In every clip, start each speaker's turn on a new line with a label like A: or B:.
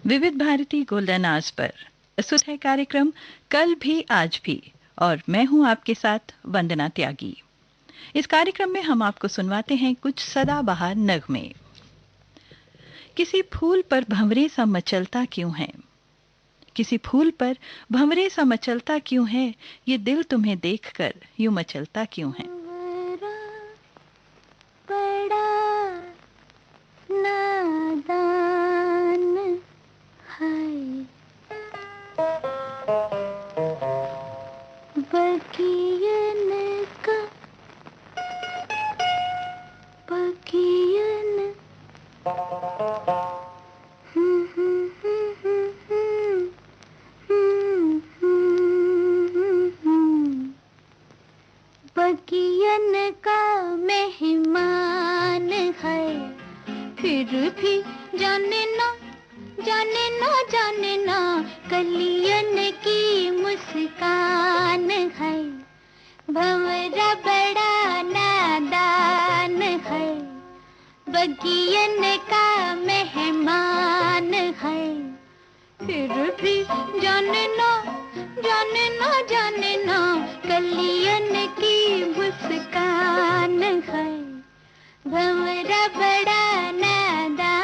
A: विविध Bharti golden hours per प्रस्तुत है कार्यक्रम कल भी आज भी, और मैं हूं आपके साथ वंदना त्यागी। इस कार्यक्रम में हम आपको सुनवाते हैं कुछ सदाबहार नगमे। किसी फूल पर भंवरे सा मचलता क्यों है, किसी फूल पर भंवरे सा मचलता क्यों है, ये दिल तुम्हें देखकर यूं मचलता क्यों है।
B: बगियन का मेहमान है, फिर भी जाने ना जाने ना जाने ना, कलियन की मुस्कान है। भंवरा बड़ा नादान है, बगियन का मेहमान है, फिर भी जाने ना जाने ना जाने ना, कलियन की मुस्कान है। भंवरा बड़ा नादान।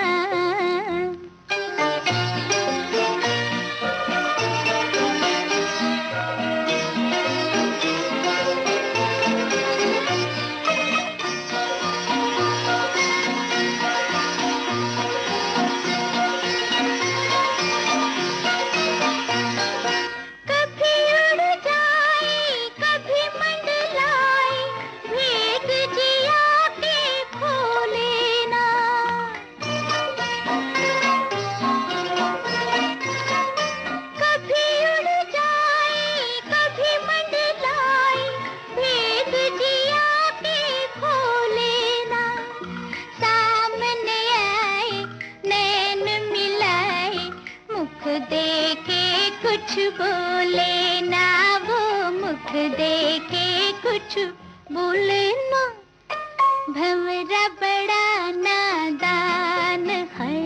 B: कुछ बोले ना, वो मुख देके कुछ बोले ना, भंवरा बड़ा नादान है।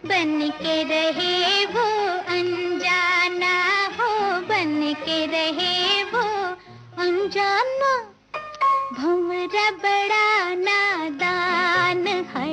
B: बन के रहे वो अनजाना हो, बन के रहे वो अनजाना, भंवरा बड़ा नादान है।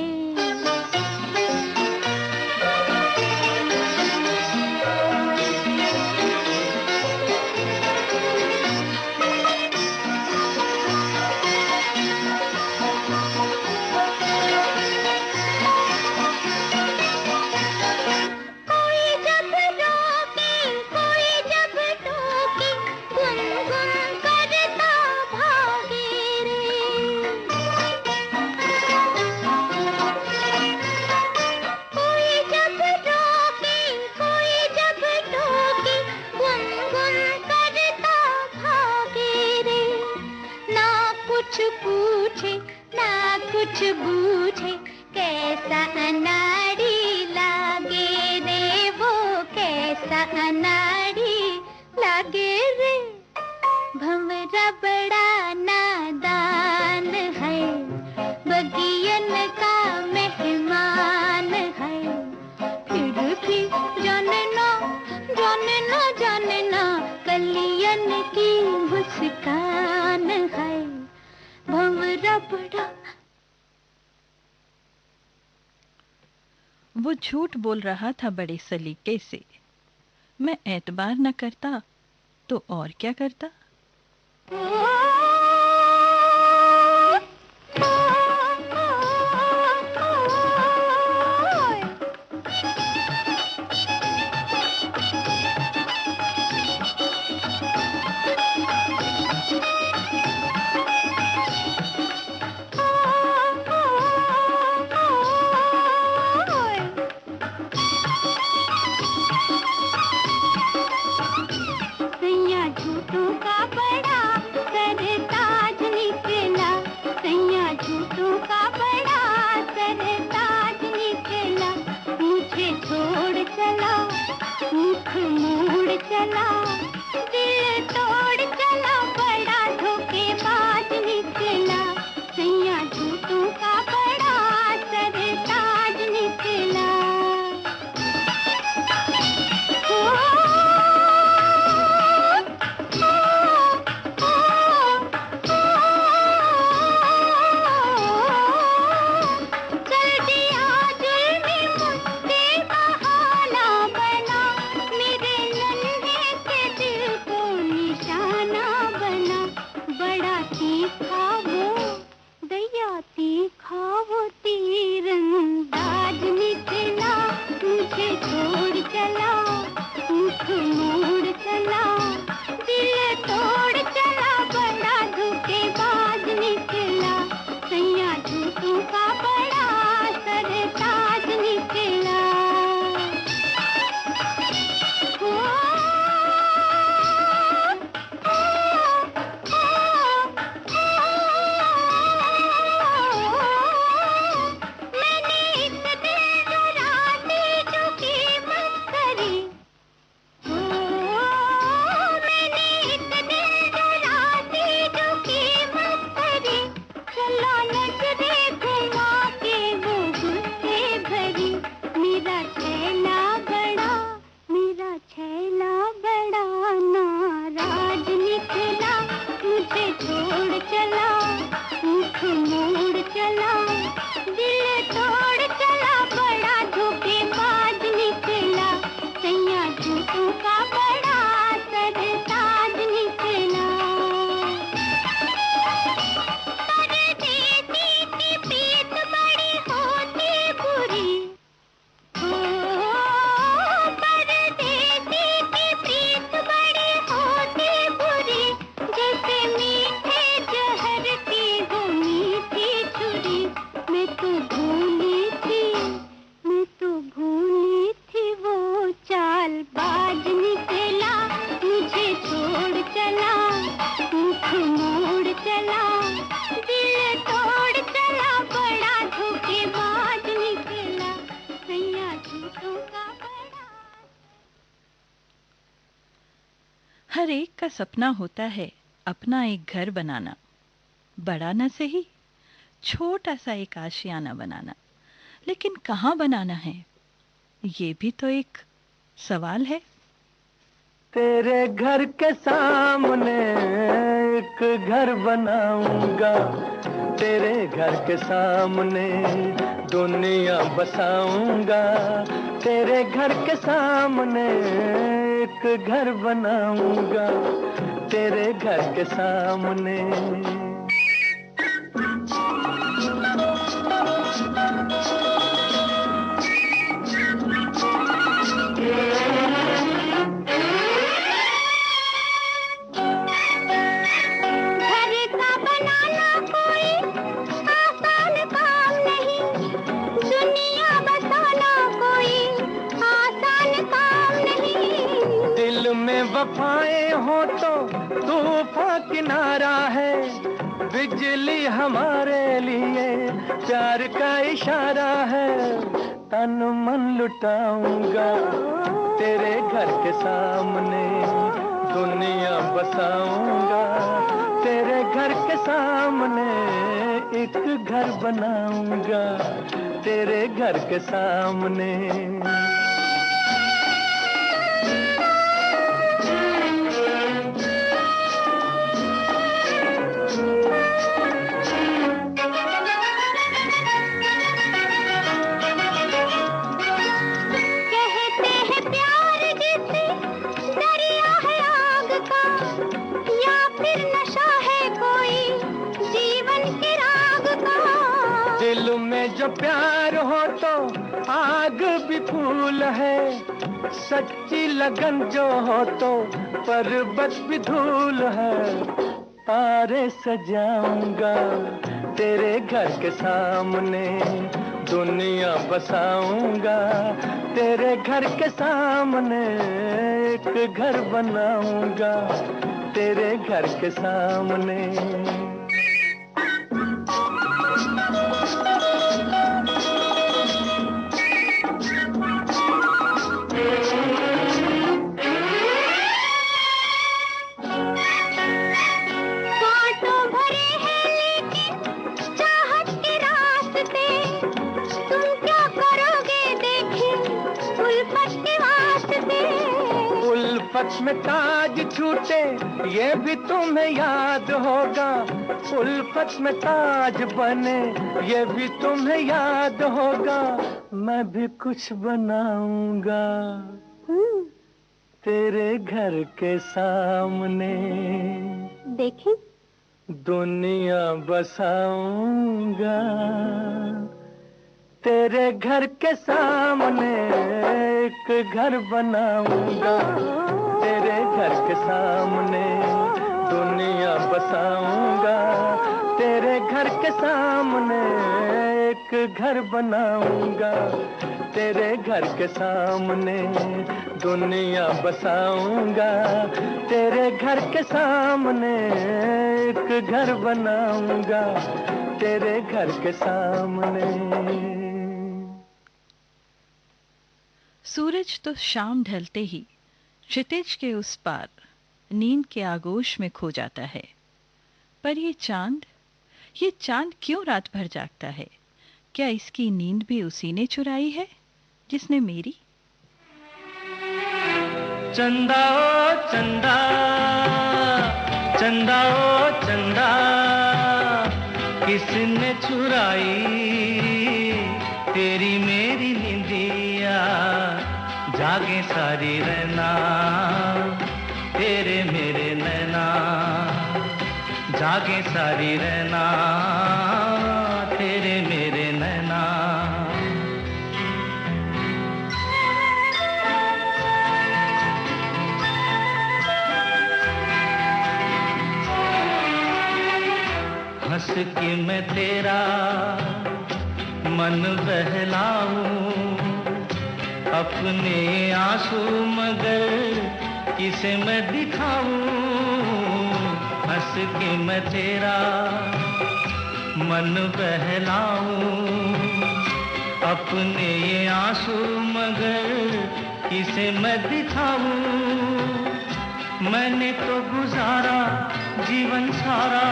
B: कुछ बूझे कैसा अनाड़ी लागे रे, वो कैसा अनाड़ी लागे रे, भंवरा बड़ा नादान है, बगियन का मेहमान है, फिर भी जाने ना जाने ना जाने ना, कलियन की मुस्कान है, भंवरा बड़ा।
A: वो झूठ बोल रहा था बड़े सलीके से, मैं एतबार न करता तो और क्या करता।
B: झूठों का बड़ा।
A: हर एक का सपना होता है अपना एक घर बनाना, बड़ा ना सही, छोटा सा एक आशियाना बनाना, लेकिन कहाँ बनाना है, ये भी तो एक सवाल है।
C: तेरे घर के सामने एक घर बनाऊंगा, तेरे घर के सामने दुनिया बसाऊंगा, तेरे घर के सामने एक घर बनाऊंगा, तेरे घर के सामने। वफाएं हो तो तूफान किनारा है, बिजली हमारे लिए प्यार का इशारा है। तन मन लुटाऊंगा, तेरे घर के सामने दुनिया बसाऊंगा, तेरे घर के सामने एक घर बनाऊंगा, तेरे घर के सामने। दिल में जो प्यार हो तो आग भी फूल है, सच्ची लगन जो हो तो पर्वत भी धूल है। तारे सजाऊंगा, तेरे घर के सामने दुनिया बसाऊंगा, तेरे घर के सामने एक घर बनाऊंगा, तेरे घर के सामने। उल्फत में ताज छूटे ये भी तुम्हें याद होगा, उल्फत में ताज बने ये भी तुम्हें याद होगा। मैं भी कुछ बनाऊंगा तेरे घर के सामने,
B: देखें
C: दुनिया बसाऊंगा, तेरे घर के सामने एक घर बनाऊंगा, तेरे घर के सामने दुनिया बसाऊंगा, तेरे घर के सामने एक घर बनाऊंगा, तेरे घर के सामने दुनिया बसाऊंगा, तेरे घर के सामने एक घर बनाऊंगा, तेरे घर के सामने।
A: सूरज तो शाम ढलते ही क्षितिज के उस पार नींद के आगोश में खो जाता है, पर ये चांद क्यों रात भर जागता है? क्या इसकी नींद भी उसी ने चुराई है जिसने मेरी?
C: चंदा ओ चंदा, चंदा ओ चंदा, किसने चुराई तेरी मेरी नींदिया, जागे सारी रहना तेरे मेरे नैना, जागे सारी रहना तेरे मेरे नैना। हंस के मैं तेरा मन बहलाऊं, अपने आंसू मगर किसे मैं दिखाऊं, हंस के मैं तेरा मन बहलाऊं, अपने ये आंसू मगर किसे मैं दिखाऊं। मैंने तो गुजारा जीवन सारा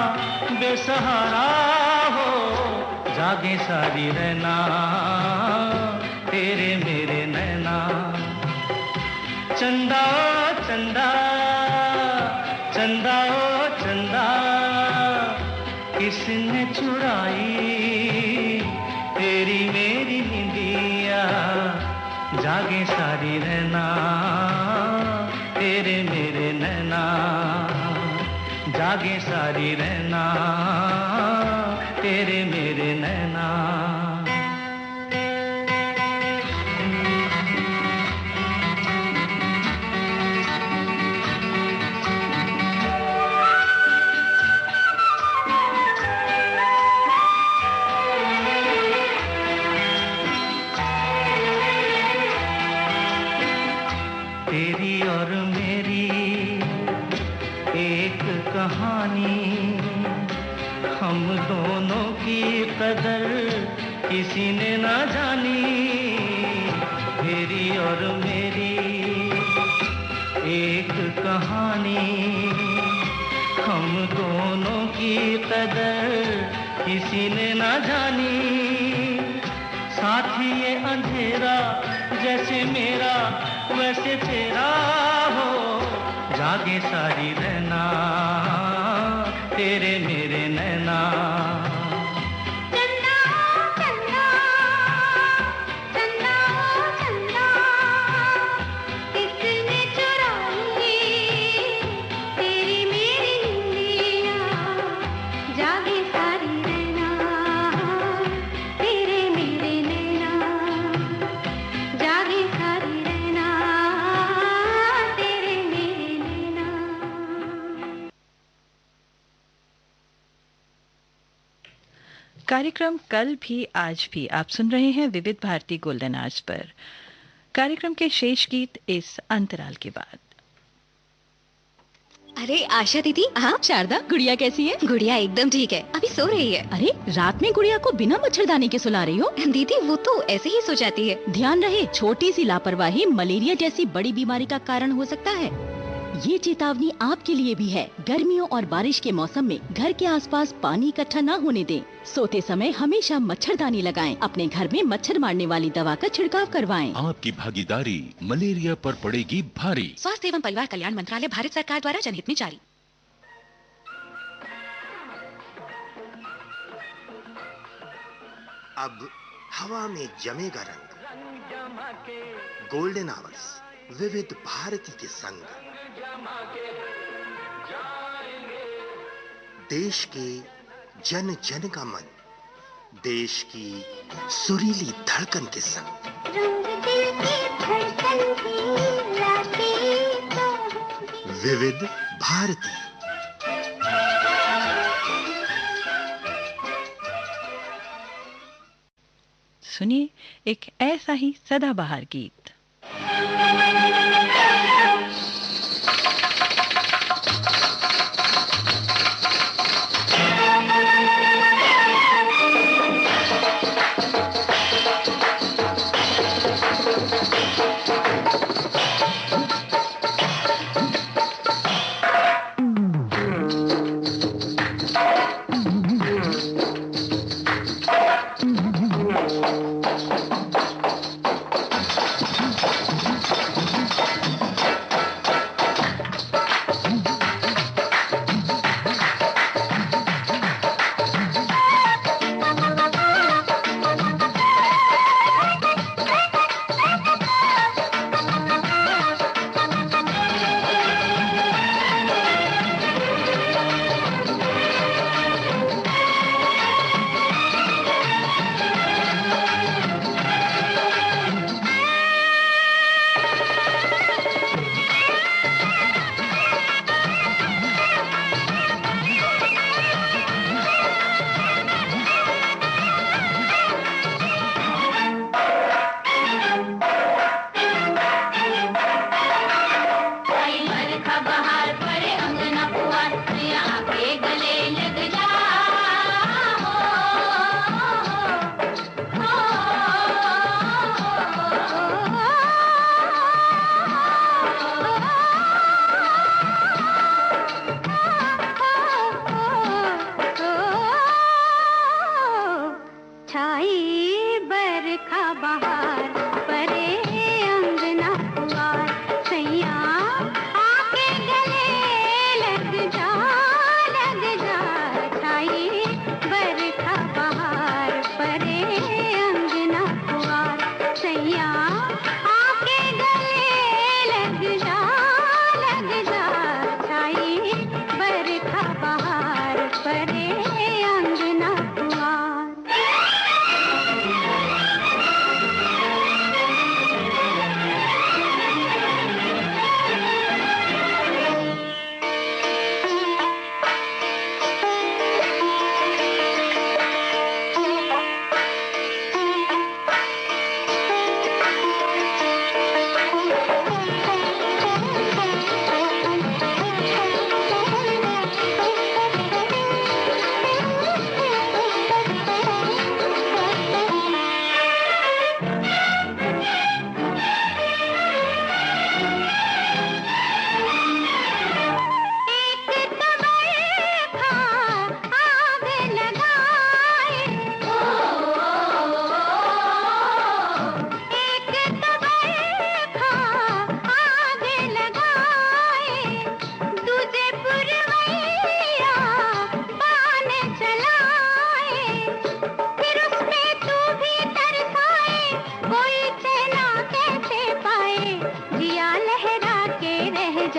C: बेसहारा हो, जागे सारी रहना तेरे मेरे नैना। चंदा ओ चंदा, चंदा ओ चंदा, किसने चुराई तेरी मेरी निंदिया। जागे सारी रहना तेरे मेरे नैना, जागे सारी रहना तेरे मेरे नैना। तेरी और मेरी एक कहानी, हम दोनों की कदर किसी ने ना जानी। तेरी और मेरी एक कहानी, हम दोनों की कदर किसी ने ना जानी। साथी ये अंधेरा जैसे मेरा वैसे तेरा हो, जागे सारी रहना तेरे मेरे नैना।
B: चंदा चंदा, चंदा चंदा, किसने चुराई तेरी मेरी निंदिया। जागे सारी रहना तेरे मेरे नैना, जागे सारी रहना तेरे मेरे नैना।
A: कार्यक्रम कल भी आज भी आप सुन रहे हैं विविध भारती गोल्डन आवर्स पर। कार्यक्रम के शेष गीत इस अंतराल के बाद।
D: अरे आशा दीदी। हाँ शारदा, गुड़िया कैसी है? गुड़िया एकदम ठीक है, अभी सो रही है। अरे रात में गुड़िया को बिना मच्छरदानी के सुला रही हो? दीदी वो तो ऐसे ही सो जाती है। ध्यान रहे, छोटी सी लापरवाही मलेरिया जैसी बड़ी बीमारी का कारण हो सकता है। ये चेतावनी आपके लिए भी है। गर्मियों और बारिश के मौसम में घर के आसपास पानी इकट्ठा न होने दें। सोते समय हमेशा मच्छरदानी लगाएं। अपने घर में मच्छर मारने वाली दवा का छिड़काव करवाएं।
E: आपकी भागीदारी मलेरिया पर पड़ेगी भारी।
D: स्वास्थ्य एवं परिवार कल्याण मंत्रालय, भारत सरकार द्वारा जनहित में जारी।
F: अब हवा में जमेगा रंग, गोल्डन आवर्स विविध भारती के संग। देश के जन जन का मन, देश की सुरीली धड़कन के संग।
B: रंग दिल की धड़कन की लाके तो होगी।
F: विविध भारती।
A: सुनिए एक ऐसा ही सदाबहार गीत।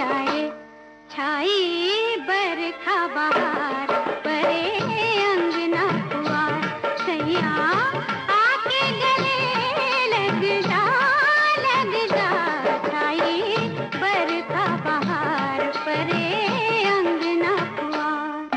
B: जाए छाई बरखा बहार परे अंगना पुआर सैया आके गले लग जा छाई बरखा बहार परे अंगना पुआर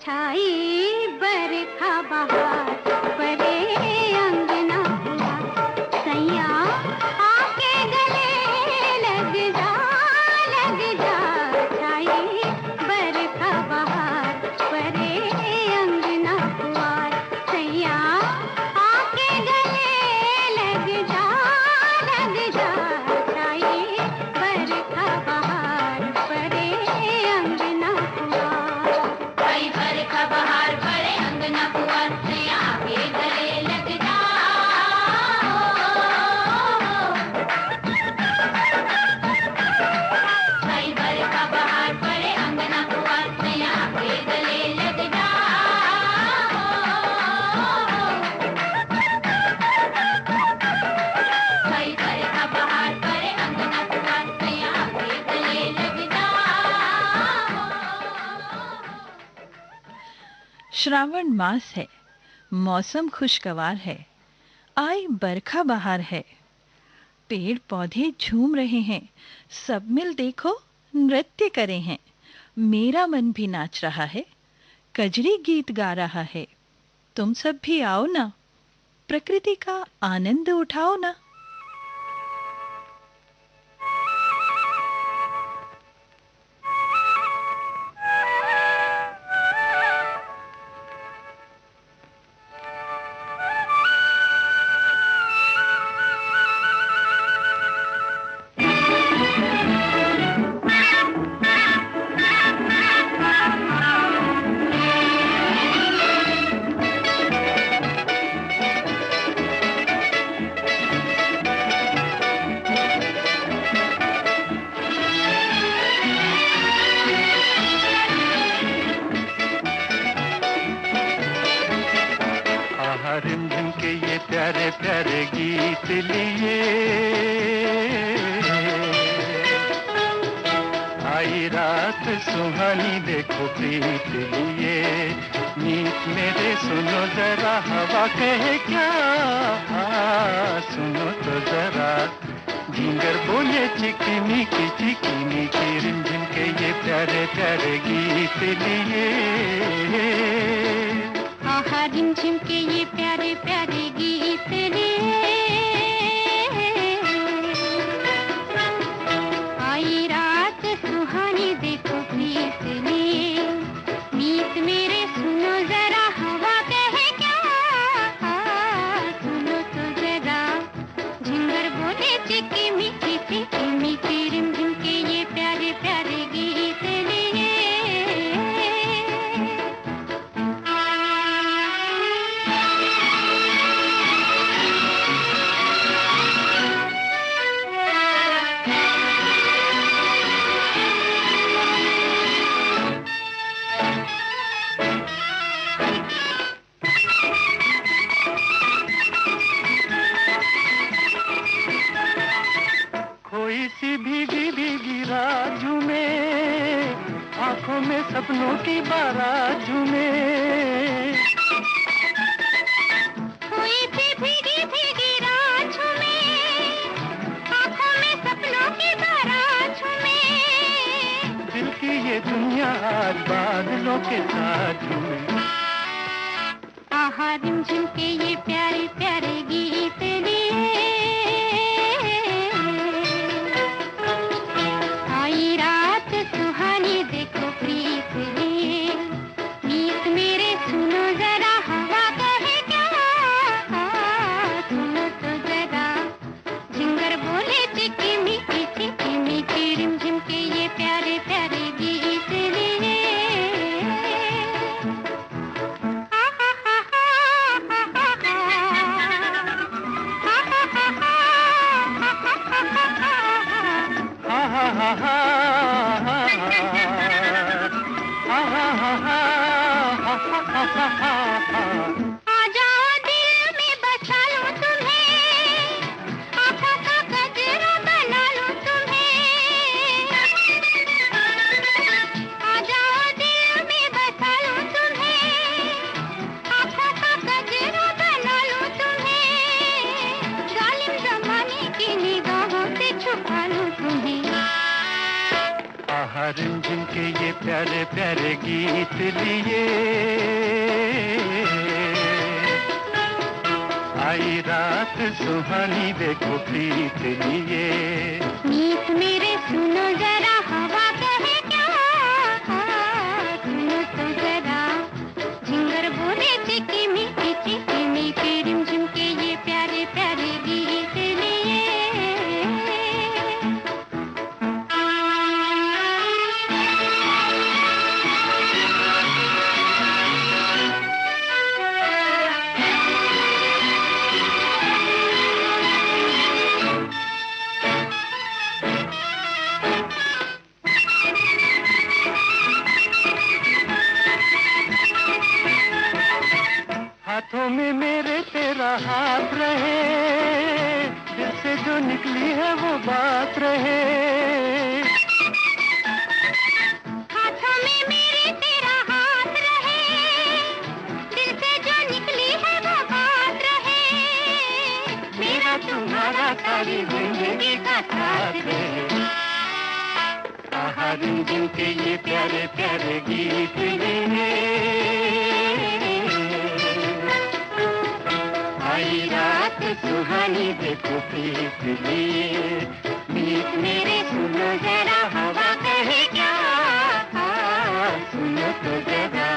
B: छाई बरखा बहार परे अंगना पुआर सैया आके गले लग जा छाई बरखा बहार परे अंगना पुआर सैया आके गले लग जा छाई बरखा बहार परे अंगना पुआर बरखा बहार परे अंगना पुआर सैया आके गले लग जा बरखा बहार परे अंगना पुआर सैया आके गले लग जा बरखा बहार परे अंगना पुआर सैया आके गले लग जा
A: श्रावण मास है, मौसम खुशगवार है, आई बरखा बहार है, पेड़ पौधे झूम रहे हैं, सब मिल देखो नृत्य करे हैं, मेरा मन भी नाच रहा है, कजरी गीत गा रहा है, तुम सब भी आओ ना, प्रकृति का आनंद उठाओ ना।
C: रिमझिम के ये प्यारे प्यारे गीत लिए आई रात सुहानी देखो प्रीत लिए नीत मेरे सुनो जरा हवा कहे क्या सुनो तो जरा झिंगर बोले चिकनी की रिमझिम के ये प्यारे प्यारे गीत लिए
B: आहा रिमझिम के ये प्यारे प्यारे गीत लिए आई रात सुहानी देखो प्रीत लिए मीत मेरे सुनो जरा हवा कहे क्या सुनो तो जरा झिंगर बोले चिकी मीठी रिमझिम के ये प्यारे प्यारे गीत लिए
C: सपनों की बारात झूमे।
B: हुई थी भीगी भीगी रात झूमे, आँखों में सपनों की बारात झूमे।
C: दिल की ये दुनिया आज बादलों के साथ झूमे।
B: आहा रिमझिम के ये प्यारे प्यारे गीत लिए, आई रात सुहानी देखो प्रीत लिए। मीत मेरे सुनो जरा हवा कहे क्या, सुनो तो जरा झिंगर बोले चिकी मीठी रिमझिम के ये प्यारे प्यारे गीत लिए। आ जाओ दिल में बसा लूं तुम्हें, आँखों का गजरा बना लूं तुम्हें। आ जाओ दिल में बसा लूं तुम्हें, आँखों का गजरा बना लूं तुम्हें। जालिम जमाने की निगाहों से छुपा लूं तुम्हें।
C: आहा रिमझिम के ये प्यारे प्यारे गीत लिए, आई रात सुहानी देखो प्रीत लिए।
B: मीत मेरे सुनो जरा हवा कहे क्या, सुनो तो जरा झिंगर बोले चिकी मीठी रिमझिम के ये प्यारे प्यारे गीत लिए।
C: हाथों में मेरे तेरा हाथ रहे, दिल से जो निकली है वो बात रहे।
B: हाथों में मेरे तेरा हाथ रहे, दिल से जो निकली है वो बात रहे।
C: मेरा तुम्हारा सारी जिंदगी का साथ रहे। आहा रिमझिम के ये प्यारे प्यारे गीत लिए, आई रात सुहानी देखो प्रीत लिए। मीत मेरे सुनो जरा हवा कहे क्या, सुनो तो जरा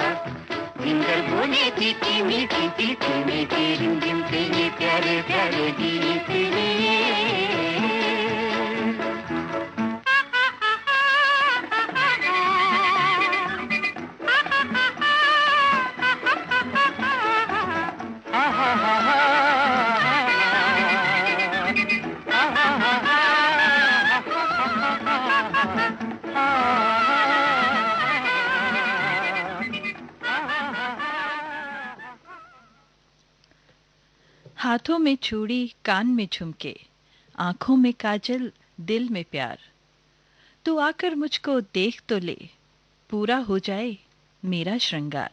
C: झिंगर बोले चिकी मीठी रिमझिम के ये प्यारे प्यारे गीत लिए।
A: हाथों में चूड़ी, कान में झुमके, आंखों में काजल, दिल में प्यार। तू आकर मुझको देख तो ले, पूरा हो जाए मेरा श्रृंगार।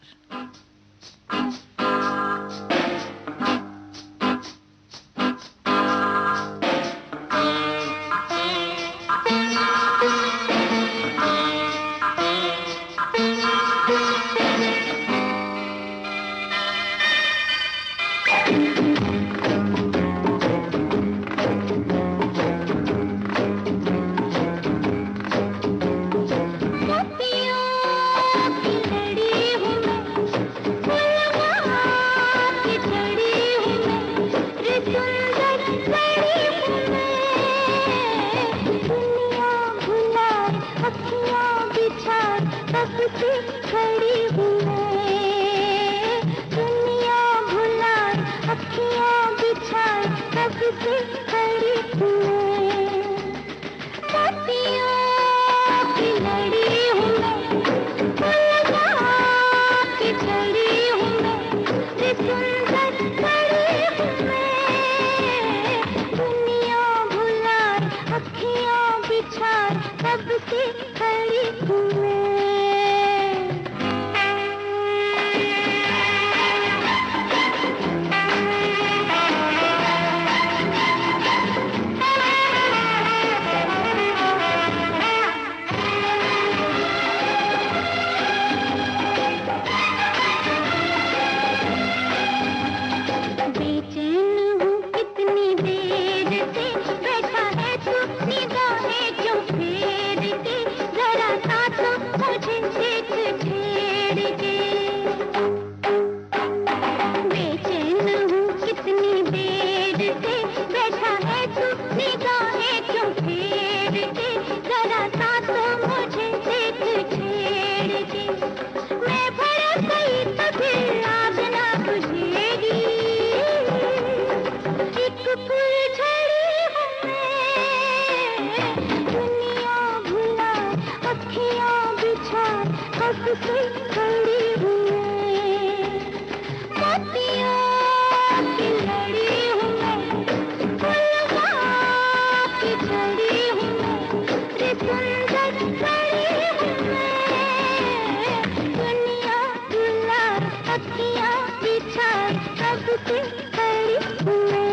B: कब से खड़ी हूँ मैं।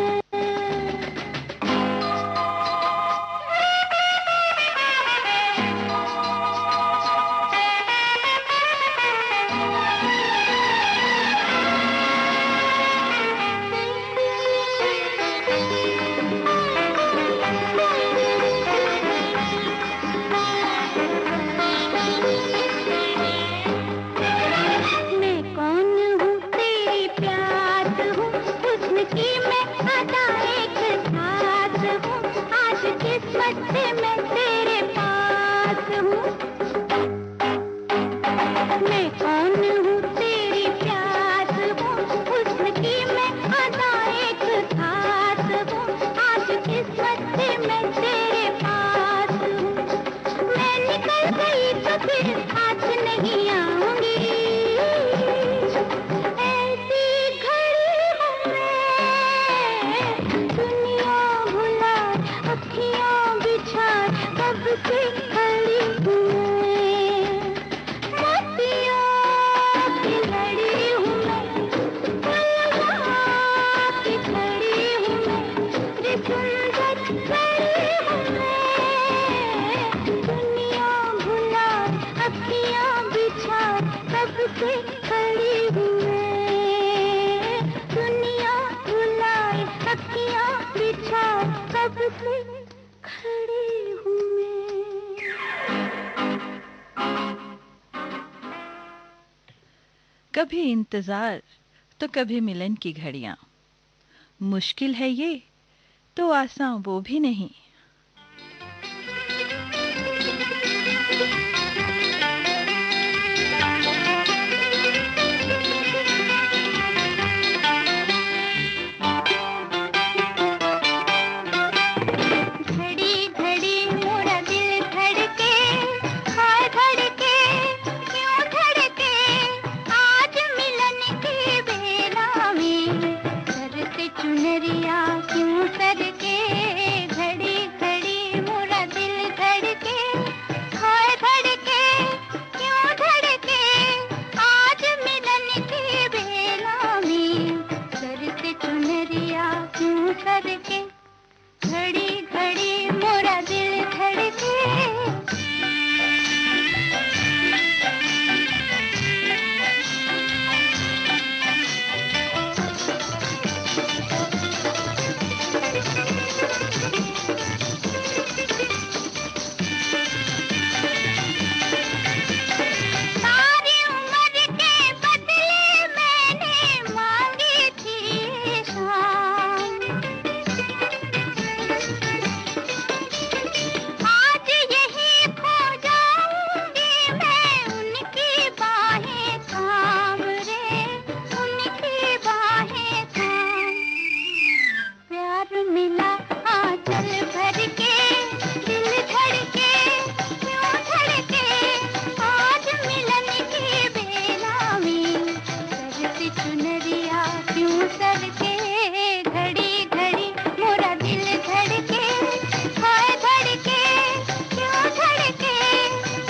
B: मैं कौन हूँ, तेरी प्यास हूँ, हुस्न की मैं अदा एक खास हूँ, आज किस्मत से मैं तेरे पास हूँ। मैं कौन हूँ, तेरी प्यास हूँ, हुस्न की मैं अदा एक खास हूँ, आज किस्मत से मैं तेरे पास हूँ। मैं निकल गई तो फिर हाथ नहीं आऊंगी, ऐसी घड़ी हूँ मैं। दुनिया भुला अखियाँ बिछा कब से खड़ी हूँ मैं। मोतियों की लड़ी हूँ मैं, पलकों की छड़ी हूँ मैं, रे सुंदर घड़ी हूँ मैं। दुनिया भुला अखियाँ बिछा कब से खड़ी हूँ मैं। दुनिया भुलाए अखियाँ बिछा कब से खड़ी हूँ मैं।
A: कभी इंतजार तो कभी मिलन की घड़ियां, मुश्किल है ये तो आसान वो भी नहीं।
B: घड़ी घड़ी मोरा दिल धड़के, हाय धड़के, क्यों धड़के, आज मिलन की बेला में, सर से चुनरिया क्यों सरके। घड़ी घड़ी मोरा दिल धड़के, हाय धड़के, क्यों धड़के, आज मिलन की बेला में, सर से चुनरिया क्यों सरके। घड़ी घड़ी मोरा दिल धड़के। सारी उम्र के बदले मैंने मांगी थी शाम, आज यही खो जाऊंगी मैं, उनकी बाहें थाम रे, उनकी बाहें थाम। प्यार मिला आंचल भर के, दिल धड़के, क्यों धड़के, आज मिलन की बेला में, सर से चुनरिया क्यों सरके। घड़ी घड़ी मोरा दिल धड़के, हाय धड़के, क्यों धड़के,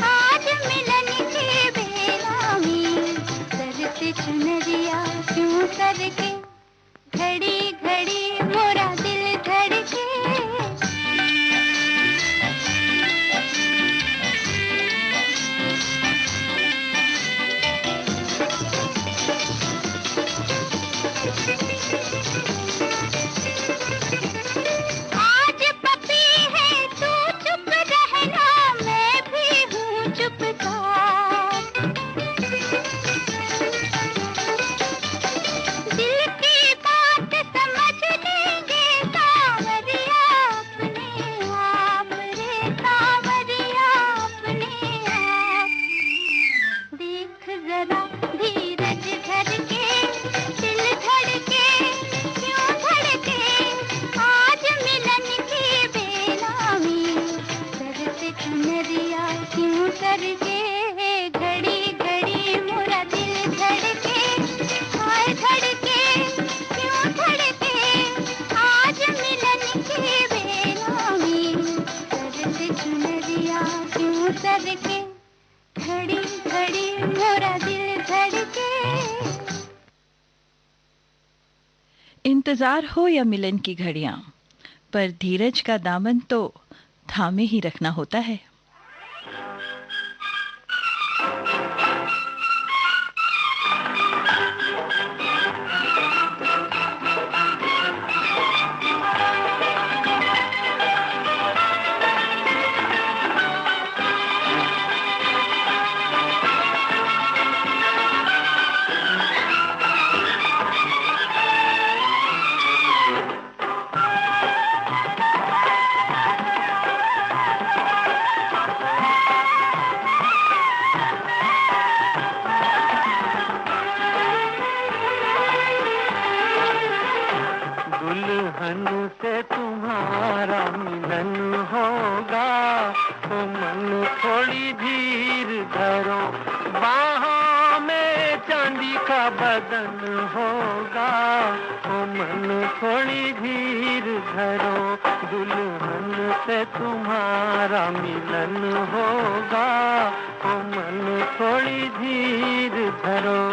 B: आज मिलन की बेला में, सर से चुनरिया क्यों सरके। घड़ी घड़ी मोरा दिल धड़के। आज पपी है तू चुप रहना, मैं भी हूँ चुपचाप। दिल की बात समझ
A: इंतजार हो या मिलन की घड़ियां, पर धीरज का दामन तो थामे ही रखना होता है।
C: दुल्हन से तुम्हारा मिलन होगा, तो मन थोड़ी धीर धरो, बाहों में चांदी का बदन होगा, तो मन थोड़ी धीर धरो। दुल्हन से तुम्हारा मिलन होगा, तो मन थोड़ी धीर धरो।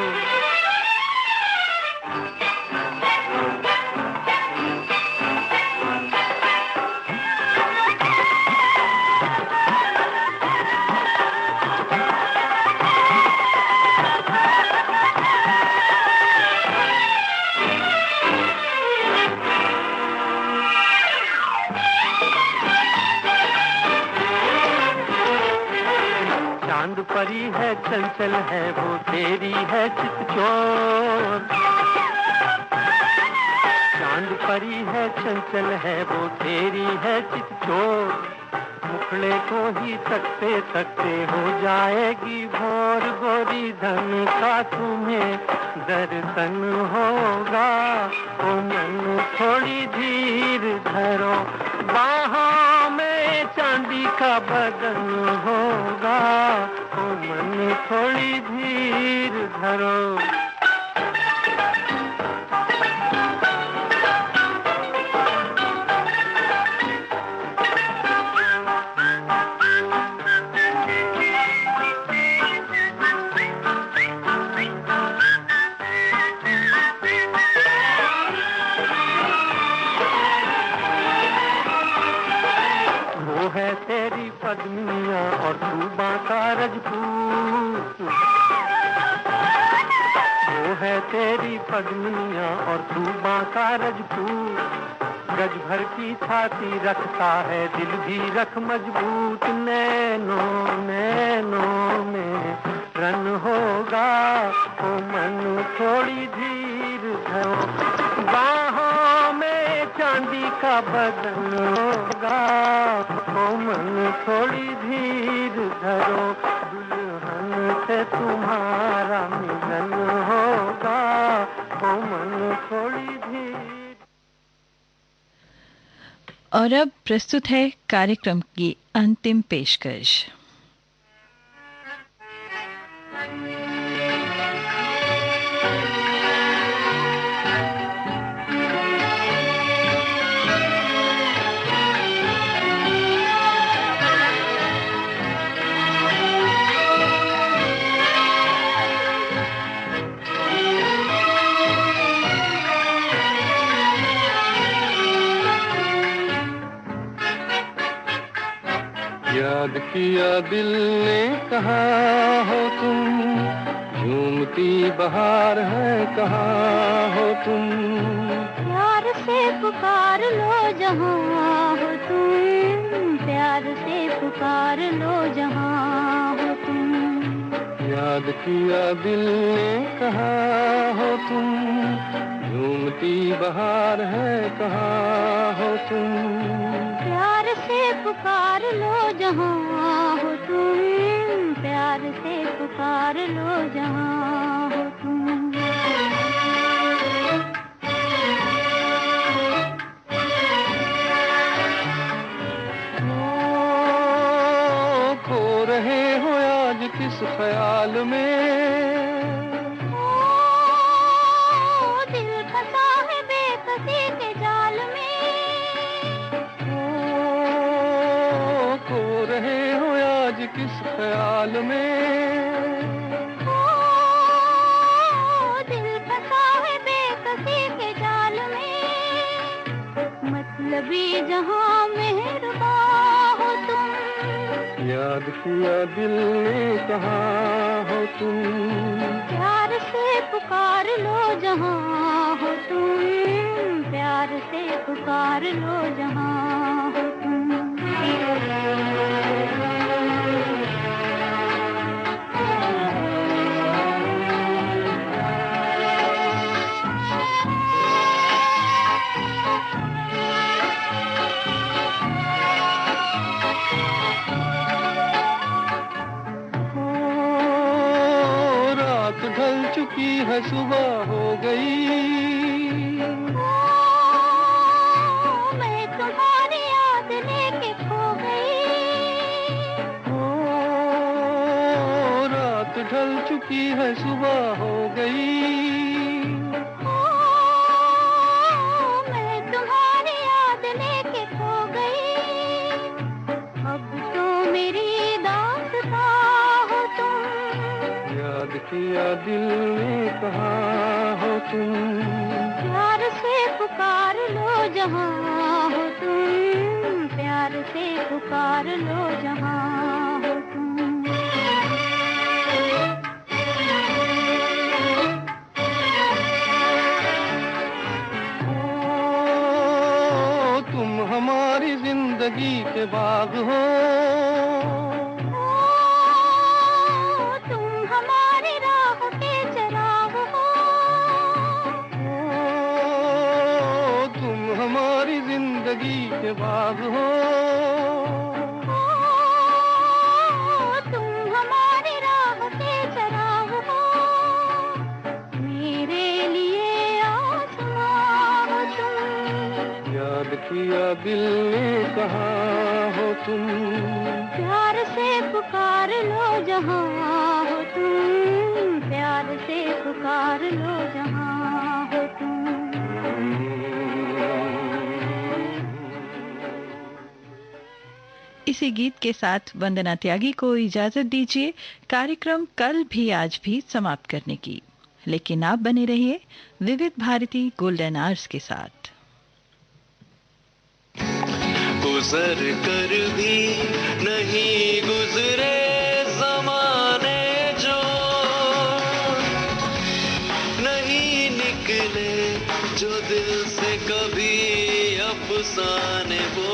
C: चांद परी है चंचल है वो तेरी है चितचोर, चांद परी है चंचल है वो तेरी है चितचोर, मुखड़े को ही तकते तकते हो जाएगी भोर, गोरी धन का तुम्हें दर्शन होगा, ओ मन थोड़ी धीर धरो, बाहों में चांदी का बदन होगा, ओ मन थोड़ी धीर धरो। है तेरी पद्मिया और तू बांका रजपूत, वो है तेरी पद्मिया और तू बांका रजपूत, गज भर की छाती रखता है दिल भी रख मजबूत, नैनों नैनों में रन होगा, ओ मन थोड़ी धीर धरो, बाहों में चांदी का बदन होगा, ओ मन थोड़ी धीर धरो, दुल्हन से तुम्हारा मिलन होगा, ओ मन थोड़ी धीर।
A: और अब प्रस्तुत है कार्यक्रम की अंतिम पेशकश।
C: याद किया दिल ने कहाँ हो तुम, झूमती बहार है कहाँ हो तुम,
B: प्यार से पुकार लो जहाँ हो तुम, प्यार से पुकार लो जहाँ हो तुम,
C: याद किया दिल ने कहाँ हो तुम, झूमती बहार है कहाँ हो तुम,
B: प्यार से पुकार लो जहाँ हो तुम, प्यार से पुकार लो जहाँ हो तुम।
C: खो रहे हो आज किस ख्याल में,
B: दिल फंसा है बेकसी के जाल में,
C: खो रहे हो आज किस ख्याल में,
B: भी जहां मेहरबान हो तुम।
C: याद किया दिल ने कहाँ हो तुम।
B: प्यार से पुकार लो जहां हो तुम। प्यार से पुकार लो जहां हो तुम।
C: ढल चुकी है सुबह हो गई।
B: मैं तुम्हारी याद लेके खो गई।
C: रात ढल चुकी है सुबह हो गई।
B: मैं तुम्हारी याद लेके खो गई। अब तो मेरी दास्तां हो तुम।
C: याद किया दिल ने कहाँ हो तुम।
B: प्यार से पुकार लो जहां हो तुम। प्यार से पुकार लो जहां हो तुम।
C: ओ, तुम हमारी जिंदगी के बाग हो। जिंदगी के बाग हो।
B: तुम हमारी राह के चराग हो। मेरे लिए आसमां हो तुम।
C: याद किया दिल ने कहाँ हो तुम।
B: प्यार से पुकार लो जहां हो तुम। प्यार से पुकार लो जहां हो तुम।
A: इसी गीत के साथ वंदना त्यागी को इजाजत दीजिए कार्यक्रम कल भी आज भी समाप्त करने की। लेकिन आप बने रहिए विविध भारती गोल्डन आवर्स के साथ।
G: गुजर कर भी नहीं गुजरे ज़माने जो, नहीं निकले जो दिल से कभी अफसाने वो।